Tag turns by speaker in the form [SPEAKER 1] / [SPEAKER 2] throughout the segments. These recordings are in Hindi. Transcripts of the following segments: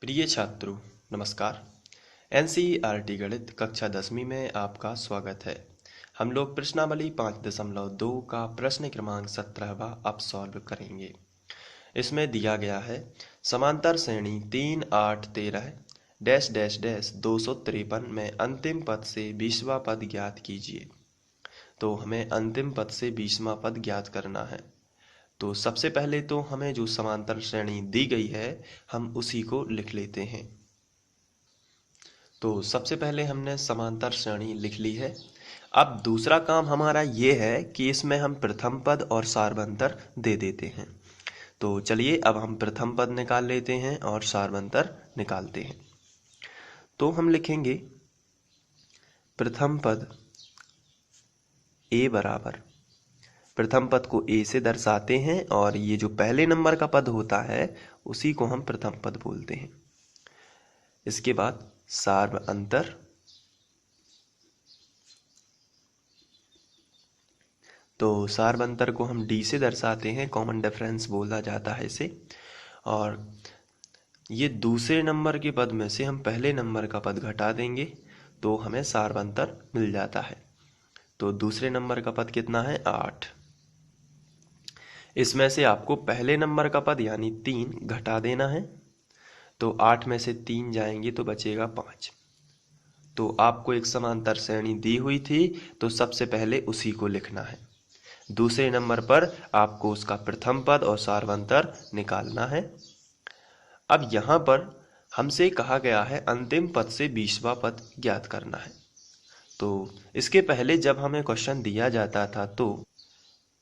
[SPEAKER 1] प्रिय छात्रों, नमस्कार। एनसीईआरटी गणित कक्षा 10वीं में आपका स्वागत है। हम लोग प्रश्नावली 5.2 का प्रश्न क्रमांक 17वां अब सॉल्व करेंगे। इसमें दिया गया है समांतर श्रेणी 3, 8, 13 डैश डैश डैश 253 में अंतिम पद से 20वां पद ज्ञात कीजिए। तो हमें अंतिम पद से 20वां पद ज्ञात करना है। तो सबसे पहले तो हमें जो समांतर श्रेणी दी गई है हम उसी को लिख लेते हैं। तो सबसे पहले हमने समांतर श्रेणी लिख ली है। अब दूसरा काम हमारा ये है कि इसमें हम प्रथम पद और सारवंतर दे देते हैं। तो चलिए अब हम प्रथम पद निकाल लेते हैं और सारवंतर निकालते हैं। तो हम लिखेंगे प्रथम पद a बराबर, प्रथम पद को a से दर्शाते हैं और ये जो पहले नंबर का पद होता है उसी को हम प्रथम पद बोलते हैं। इसके बाद सार्वअंतर, तो सार्वअंतर को हम d से दर्शाते हैं, कॉमन डिफरेंस बोला जाता है इसे। और ये दूसरे नंबर के पद में से हम पहले नंबर का पद घटा देंगे तो हमें सार्वअंतर मिल जाता है। तो दूसरे नंबर का पद कितना है? 8। इसमें से आपको पहले नंबर का पद यानी 3 घटा देना है। तो 8 में से 3 जाएंगे तो बचेगा 5। तो आपको एक समांतर श्रेणी दी हुई थी तो सबसे पहले उसी को लिखना है। दूसरे नंबर पर आपको उसका प्रथम पद और सार्वंतर निकालना है। अब यहाँ पर हमसे कहा गया है अंतिम पद से 20वां पद ज्ञात करना है। तो इसके पहले जब हमें क्वेश्चन दिया जाता था तो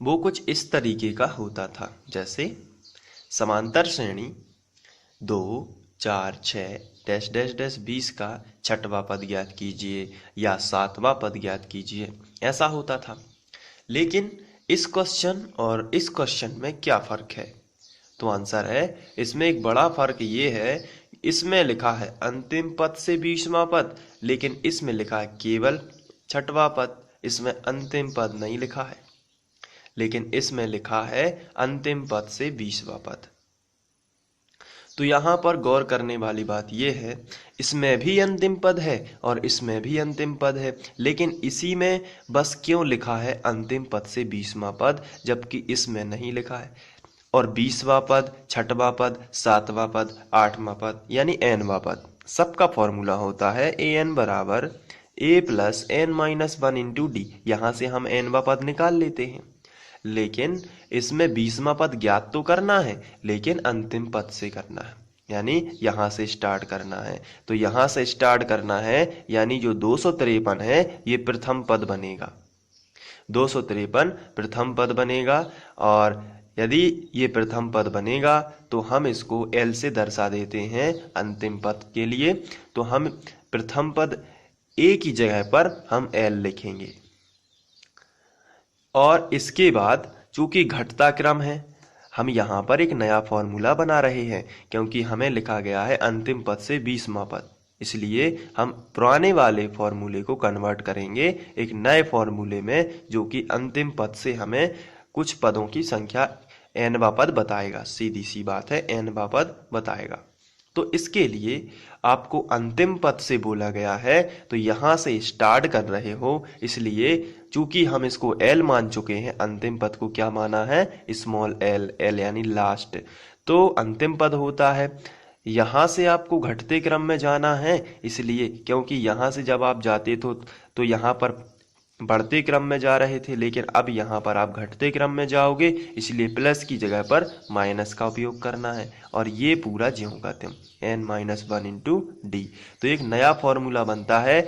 [SPEAKER 1] वो कुछ इस तरीके का होता था, जैसे समांतर श्रेणी 2, 4, 6 डैश डैश डैश 20 का 6वां पद ज्ञात कीजिए या 7वां पद ज्ञात कीजिए, ऐसा होता था। लेकिन इस क्वेश्चन और इस क्वेश्चन में क्या फ़र्क है? तो आंसर है इसमें एक बड़ा फ़र्क ये है, इसमें लिखा है अंतिम पद से 20वां पद, लेकिन इसमें लिखा है केवल 6वां पद। इसमें अंतिम पद नहीं लिखा है, लेकिन इसमें लिखा है अंतिम पद से 20वां पद। तो यहाँ पर गौर करने वाली बात यह है, इसमें भी अंतिम पद है और इसमें भी अंतिम पद है, लेकिन इसी में बस क्यों लिखा है अंतिम पद से 20वां पद, जबकि इसमें नहीं लिखा है। और 20वां पद, 6वां पद, 7वां पद, 8वां पद यानी nवां पद, सबका फॉर्मूला होता है an बराबर a plus n-1 into D. यहाँ से हम nवां पद निकाल लेते हैं। लेकिन इसमें 20वां पद ज्ञात तो करना है, लेकिन अंतिम पद से करना है, यानी यहाँ से स्टार्ट करना है। तो यहाँ से स्टार्ट करना है, यानी जो 253 है ये प्रथम पद बनेगा। 253 प्रथम पद बनेगा। और यदि ये प्रथम पद बनेगा तो हम इसको L से दर्शा देते हैं अंतिम पद के लिए। तो हम प्रथम पद A की जगह पर हम L लिखेंगे। और इसके बाद चूंकि घटता क्रम है, हम यहाँ पर एक नया फॉर्मूला बना रहे हैं, क्योंकि हमें लिखा गया है अंतिम पद से 20वां पद, इसलिए हम पुराने वाले फॉर्मूले को कन्वर्ट करेंगे एक नए फॉर्मूले में, जो कि अंतिम पद से हमें कुछ पदों की संख्या nवां पद बताएगा। सीधी सी बात है, nवां पद बताएगा। तो इसके लिए आपको अंतिम पद से बोला गया है, तो यहाँ से स्टार्ट कर रहे हो, इसलिए चूंकि हम इसको L मान चुके हैं, अंतिम पद को क्या माना है? स्मॉल l, L यानी लास्ट। तो अंतिम पद होता है, यहाँ से आपको घटते क्रम में जाना है, इसलिए क्योंकि यहाँ से जब आप जाते तो यहाँ पर बढ़ते क्रम में जा रहे थे, लेकिन अब यहाँ पर आप घटते क्रम में जाओगे, इसलिए प्लस की जगह पर माइनस का उपयोग करना है। और ये पूरा ज्यों का त्यों n-1 इंटू डी। तो एक नया फॉर्मूला बनता है।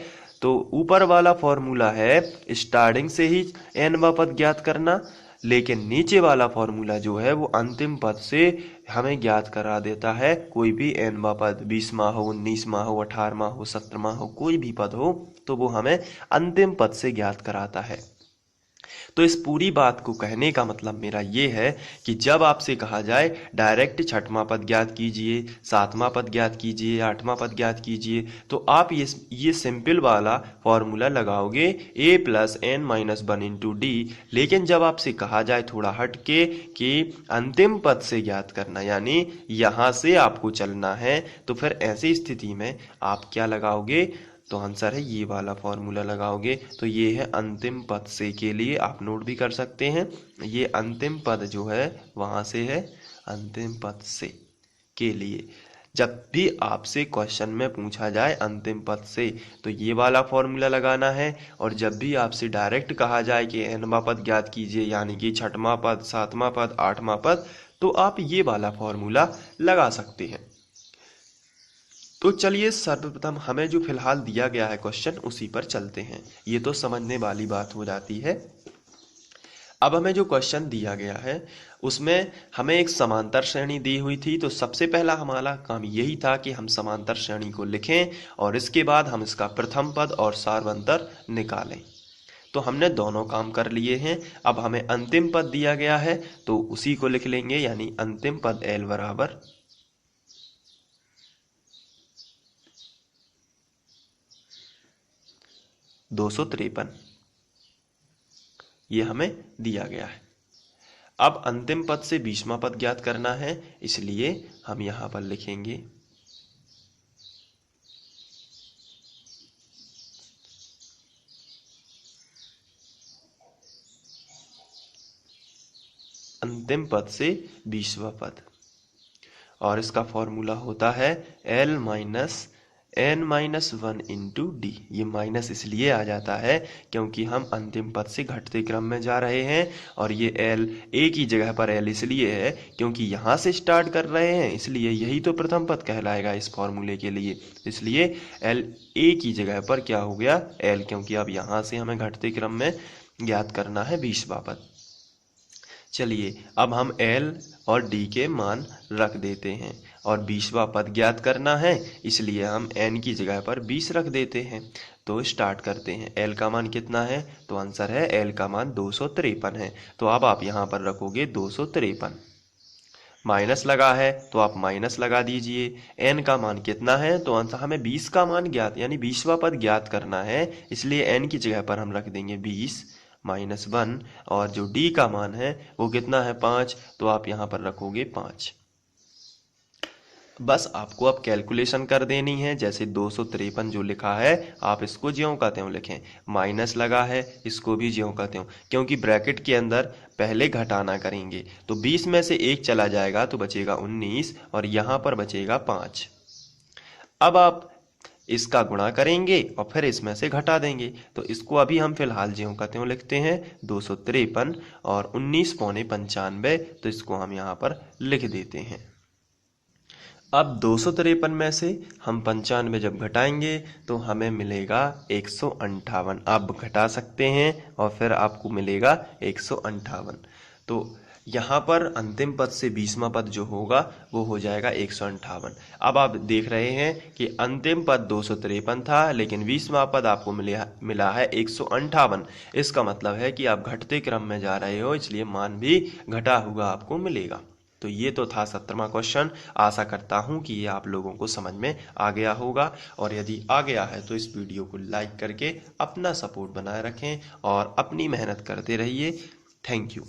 [SPEAKER 1] तो ऊपर वाला फॉर्मूला है स्टार्टिंग से ही nवां पद ज्ञात करना, लेकिन नीचे वाला फॉर्मूला जो है वो अंतिम पद से हमें ज्ञात करा देता है कोई भी nवां पद, 20वां हो, 19वां हो, 18वां हो, 17वां हो, कोई भी पद हो तो वो हमें अंतिम पद से ज्ञात कराता है। तो इस पूरी बात को कहने का मतलब मेरा ये है कि जब आपसे कहा जाए डायरेक्ट छठवां पद ज्ञात कीजिए, सातवां पद ज्ञात कीजिए, आठवां पद ज्ञात कीजिए, तो आप ये सिंपल वाला फॉर्मूला लगाओगे a plus n minus one into d. लेकिन जब आपसे कहा जाए थोड़ा हट के कि अंतिम पद से ज्ञात करना, यानी यहां से आपको चलना है, तो फिर ऐसी स्थिति में आप क्या लगाओगे? तो आंसर है ये वाला फॉर्मूला लगाओगे। तो ये है अंतिम पद से के लिए, आप नोट भी कर सकते हैं। ये अंतिम पद जो है वहां से है, अंतिम पद से के लिए जब भी आपसे क्वेश्चन में पूछा जाए अंतिम पद से तो ये वाला फॉर्मूला लगाना है। और जब भी आपसे डायरेक्ट कहा जाए कि nवां पद ज्ञात कीजिए, यानी कि छठवां पद, सातवां पद, आठवां पद, तो आप ये वाला फॉर्मूला लगा सकते हैं। तो चलिए सर्वप्रथम हमें जो फिलहाल दिया गया है क्वेश्चन उसी पर चलते हैं। ये तो समझने वाली बात हो जाती है। अब हमें जो क्वेश्चन दिया गया है उसमें हमें एक समांतर श्रेणी दी हुई थी। तो सबसे पहला हमारा काम यही था कि हम समांतर श्रेणी को लिखें और इसके बाद हम इसका प्रथम पद और सार्वंतर निकालें। तो हमने दोनों काम कर लिए हैं। अब हमें अंतिम पद दिया गया है तो उसी को लिख लेंगे, यानी अंतिम पद L बराबर 253, ये हमें दिया गया है। अब अंतिम पद से 20वां पद ज्ञात करना है, इसलिए हम यहां पर लिखेंगे अंतिम पद से 20वां पद, और इसका फॉर्मूला होता है L minus n minus one into d. ये माइनस इसलिए आ जाता है क्योंकि हम अंतिम पद से घटते क्रम में जा रहे हैं, और ये L ए की जगह पर L इसलिए है क्योंकि यहाँ से स्टार्ट कर रहे हैं, इसलिए यही तो प्रथम पद कहलाएगा इस फॉर्मूले के लिए। इसलिए L ए की जगह पर क्या हो गया? L, क्योंकि अब यहाँ से हमें घटते क्रम में ज्ञात करना है 20वां पद। चलिए अब हम L और D के मान रख देते हैं और 20वां पद ज्ञात करना है, इसलिए हम N की जगह पर 20 रख देते हैं। तो स्टार्ट करते हैं। L का मान कितना है? तो आंसर है L का मान 253 है। तो अब आप यहाँ पर रखोगे 253, माइनस लगा है तो आप माइनस लगा दीजिए। N का मान कितना है? तो आंसर हमें 20 का मान ज्ञात, यानी 20वां पद ज्ञात करना है, इसलिए N की जगह पर हम रख देंगे 20 माइनस 1, और जो D का मान है वो कितना है? 5, तो आप यहाँ पर रखोगे 5। बस आपको अब कैलकुलेशन कर देनी है। जैसे 253 जो लिखा है आप इसको ज्यों का त्यों लिखें, माइनस लगा है इसको भी ज्यों का त्यों, क्योंकि ब्रैकेट के अंदर पहले घटाना करेंगे तो 20 में से 1 चला जाएगा तो बचेगा 19, और यहाँ पर बचेगा 5। अब आप इसका गुणा करेंगे और फिर इसमें से घटा देंगे, तो इसको अभी हम फिलहाल ज्यों का त्यों लिखते हैं 253 और 19 पौने 95, तो इसको हम यहाँ पर लिख देते हैं। अब 253 में से हम 95 जब घटाएंगे तो हमें मिलेगा 158। आप घटा सकते हैं और फिर आपको मिलेगा 158। तो यहाँ पर अंतिम पद से 20वां पद जो होगा वो हो जाएगा 158। अब आप देख रहे हैं कि अंतिम पद 253 था, लेकिन 20वां पद आपको मिला है 158। इसका मतलब है कि आप घटते क्रम में जा रहे हो, इसलिए मान भी घटा हुआ आपको मिलेगा। तो ये तो था 17वां क्वेश्चन। आशा करता हूँ कि ये आप लोगों को समझ में आ गया होगा, और यदि आ गया है तो इस वीडियो को लाइक करके अपना सपोर्ट बनाए रखें और अपनी मेहनत करते रहिए। Thank you.